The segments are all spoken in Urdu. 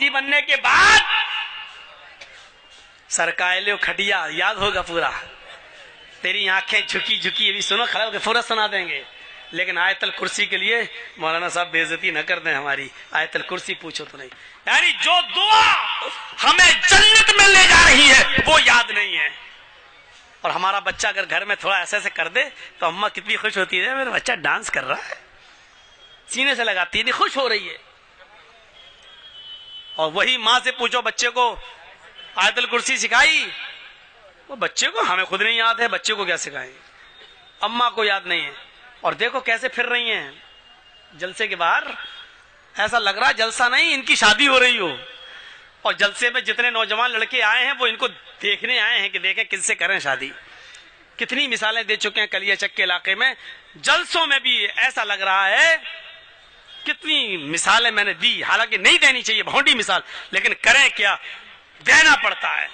مفتی بننے کے بعد سرکائلو کھٹیا یاد ہوگا پورا. تیری آنکھیں جھکی جھکی, ابھی سنو کھڑا ہو کے فورا سنا دیں گے. لیکن آیت الکرسی کے لیے مولانا صاحب بے عزتی نہ کر دیں ہماری. آیت الکرسی پوچھو تو نہیں, یعنی جو دعا ہمیں جنت میں لے جا رہی ہے وہ یاد نہیں ہے. اور ہمارا بچہ اگر گھر میں تھوڑا ایسے کر دے تو اماں کتنی خوش ہوتی ہے, میرا بچہ ڈانس کر رہا ہے, سینے سے لگاتی ہے, خوش ہو رہی ہے. اور وہی ماں سے پوچھو بچے کو آیت الکرسی سکھائی, وہ بچے کو ہمیں خود نہیں یاد ہے, بچے کو کیا سکھائیں, اماں کو یاد نہیں ہے. اور دیکھو کیسے پھر رہی ہیں جلسے کے باہر, ایسا لگ رہا جلسہ نہیں ان کی شادی ہو رہی ہو. اور جلسے میں جتنے نوجوان لڑکے آئے ہیں وہ ان کو دیکھنے آئے ہیں کہ دیکھیں کس سے کریں شادی. کتنی مثالیں دے چکے ہیں کلیہ چک کے علاقے میں, جلسوں میں بھی ایسا لگ رہا ہے. کتنی مثالیں میں نے دی, حالانکہ نہیں دینی چاہیے بھونڈی مثال, لیکن کریں کیا, دینا پڑتا ہے.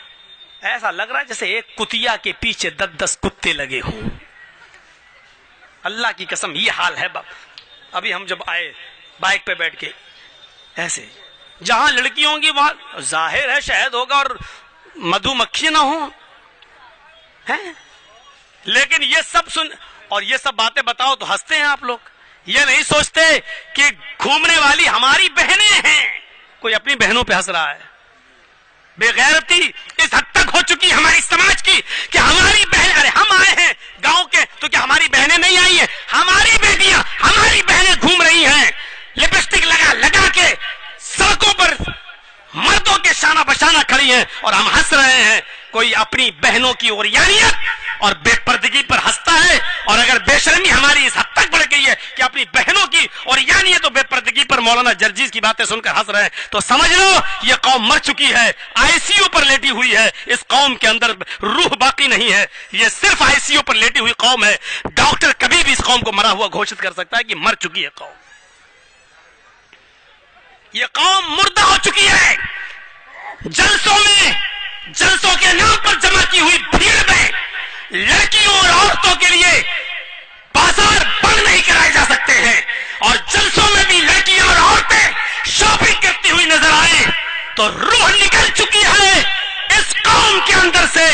ایسا لگ رہا ہے جیسے ایک کتیا کے پیچھے 10 کتے لگے ہوں. اللہ کی قسم یہ حال ہے. ابھی ہم جب آئے بائک پہ بیٹھ کے, ایسے جہاں لڑکی ہوں گی وہاں ظاہر ہے شہد ہوگا اور مدھو مکھی نہ ہو, لیکن یہ سب سن اور یہ سب باتیں بتاؤ تو ہنستے ہیں آپ لوگ. یہ نہیں سوچتے کہ گھومنے والی ہماری بہنیں ہیں. کوئی اپنی بہنوں پہ ہنس رہا ہے. بے غیرتی اس حد تک ہو چکی ہماری سماج کی کہ ہماری بہن, ارے ہم آئے ہیں گاؤں کے تو کیا ہماری بہنیں نہیں آئی ہیں؟ ہماری بیٹیاں, ہماری بہنیں گھوم رہی ہیں لپسٹک لگا لگا کے سڑکوں پر مردوں کے شانہ بشانہ کھڑی ہیں اور ہم ہنس رہے ہیں. کوئی اپنی بہنوں کی عریانیت اور بے پردگی پر ہنستا ہے, اور اگر بے شرمی ہماری اس حد تک بڑھ گئی ہے کہ اپنی بہنوں کی عریانیت اور بے پردگی پر مولانا جرجیز کی باتیں سن کر ہنس رہے ہیں, تو سمجھ لو یہ قوم مر چکی ہے, آئی سی یو پر لیٹی ہوئی ہے. اس قوم کے اندر روح باقی نہیں ہے, یہ صرف آئی سی یو پر لیٹی ہوئی قوم ہے. ڈاکٹر کبھی بھی اس قوم کو مرا ہوا گھوشت کر سکتا ہے کہ مر چکی ہے قوم. یہ قوم مردہ ہو چکی ہے. جلسوں میں, جلسوں کے نام پر جمع کی ہوئی بھیڑ میں لڑکیوں اور عورتوں کے لیے بازار بند نہیں کرائے جا سکتے ہیں, اور جلسوں میں بھی لڑکیاں اور عورتیں شاپنگ کرتی ہوئی نظر آئے تو روح نکل چکی ہے اس قوم کے اندر سے.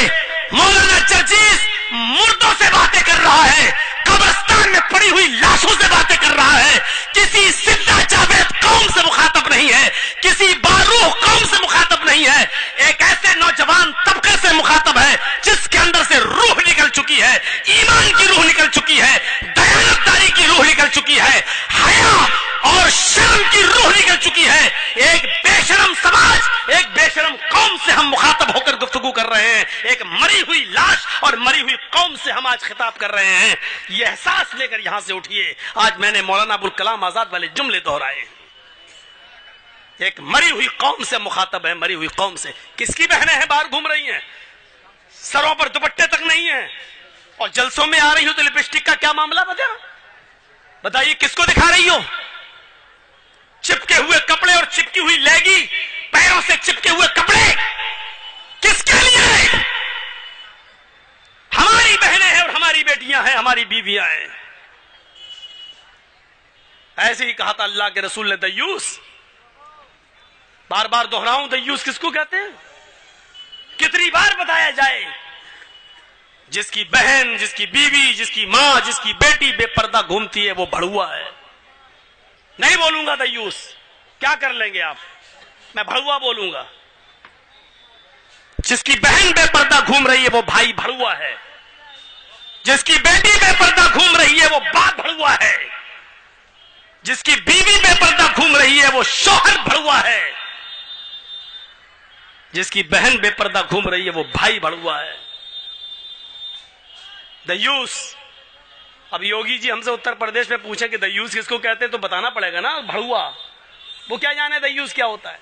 مولانا جرجیز مردوں سے باتیں کر رہا ہے, قبرستان میں پڑی ہوئی لاشوں سے باتیں کر رہا ہے, کسی زندہ جاوید قوم سے مخاطب نہیں ہے, کسی باروح قوم سے مخاطب نہیں ہے, ایک ایسے نوجوان طبقے سے مخاطب ہے جس کے اندر سے روح نکل چکی ہے, ایمان کی روح نکل چکی ہے, دیانتداری کی روح نکل چکی ہے, حیا اور شرم کی روح نکل چکی ہے. ایک بے شرم سماج, ایک بے شرم قوم سے ہم مخاطب ہو کر گفتگو کر رہے ہیں, ایک مری ہوئی لاش اور مری ہوئی قوم سے ہم آج خطاب کر رہے ہیں. یہ احساس لے کر یہاں سے اٹھیے. آج میں نے مولانا ابوالکلام آزاد والے جملے دہرائے. ایک مری ہوئی قوم سے مخاطب ہے, مری ہوئی قوم سے. کس کی بہنیں ہیں باہر گھوم رہی ہیں, سروں پر دوپٹے تک نہیں ہیں, اور جلسوں میں آ رہی ہو تو لپسٹک کا کیا معاملہ بتائیے کس کو دکھا رہی ہو؟ چپکے ہوئے کپڑے اور چپکی ہوئی لیگی, پیروں سے چپکے ہوئے کپڑے کس کے لیے؟ ہماری بہنیں ہیں اور ہماری بیٹیاں ہیں, ہماری بیویاں ہیں. ایسے ہی کہا تھا اللہ کے رسول نے دیوس. بار بار دہراؤں دیوس کس کو کہتے ہیں, کتنی بار بتایا جائے؟ جس کی بہن, جس کی بیوی, جس کی ماں, جس کی بیٹی بے پردہ گھومتی ہے وہ بھڑوا ہے. نہیں بولوں گا دیوس, کیا کر لیں گے آپ, میں بھڑوا بولوں گا. جس کی بہن بے پردہ گھوم رہی ہے وہ بھائی بھڑوا ہے, جس کی بیٹی بے پردہ گھوم رہی ہے وہ باپ بھڑوا ہے, جس کی بیوی بے پردہ گھوم رہی ہے وہ شوہر بھڑوا ہے, جس کی بہن بے پردہ گھوم رہی ہے وہ بھائی بھڑوا ہے. دیوس. اب یوگی جی ہم سے اتر پردیش میں پوچھیں کہ دیوس کس کو کہتے ہیں تو بتانا پڑے گا نا, بھڑوا. وہ کیا جانے دیوس کیا ہوتا ہے.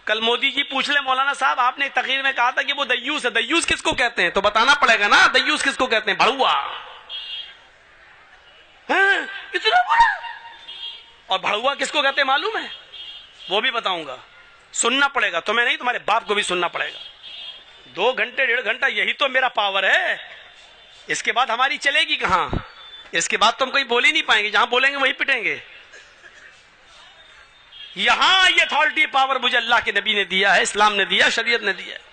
کل مودی جی پوچھ لیں مولانا صاحب آپ نے ایک تقریر میں کہا تھا کہ وہ دیوس ہے, دیوس کس کو کہتے ہیں تو بتانا پڑے گا نا, دیوس کس کو کہتے ہیں, بھڑوا. اتنا بڑا. اور بھڑوا کس کو کہتے ہیں معلوم ہے, وہ بھی بتاؤں گا. سننا پڑے گا, تمہیں نہیں تمہارے باپ کو بھی سننا پڑے گا. 2 گھنٹے 1.5 گھنٹہ یہی تو میرا پاور ہے. اس کے بعد ہماری چلے گی کہاں, اس کے بعد تو ہم کہیں بول ہی نہیں پائیں گے, جہاں بولیں گے وہیں پٹیں گے. یہاں یہ اتھارٹی پاور مجھے اللہ کے نبی نے دیا ہے، اسلام نے دیا، شریعت نے دیا ہے۔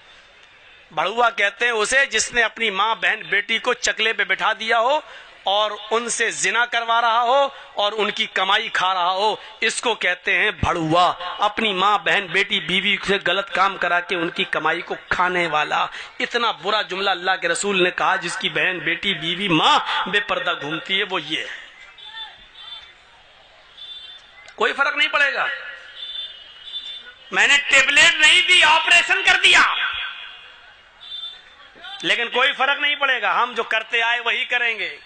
بھڑوا کہتے ہیں اسے جس نے اپنی ماں بہن بیٹی کو چکلے پہ بٹھا دیا ہو اور ان سے زنا کروا رہا ہو اور ان کی کمائی کھا رہا ہو، اس کو کہتے ہیں بھڑوا، اپنی ماں بہن بیٹی بیوی سے غلط کام کرا کے ان کی کمائی کو کھانے والا۔ اتنا برا جملہ اللہ کے رسول نے کہا، جس کی بہن بیٹی بیوی ماں بے پردہ گھومتی ہے وہ یہ ہے۔ کوئی فرق نہیں پڑے گا، میں نے ٹیبلٹ نہیں دی، آپریشن کر دیا، لیکن کوئی فرق نہیں پڑے گا، ہم جو کرتے آئے وہی کریں گے۔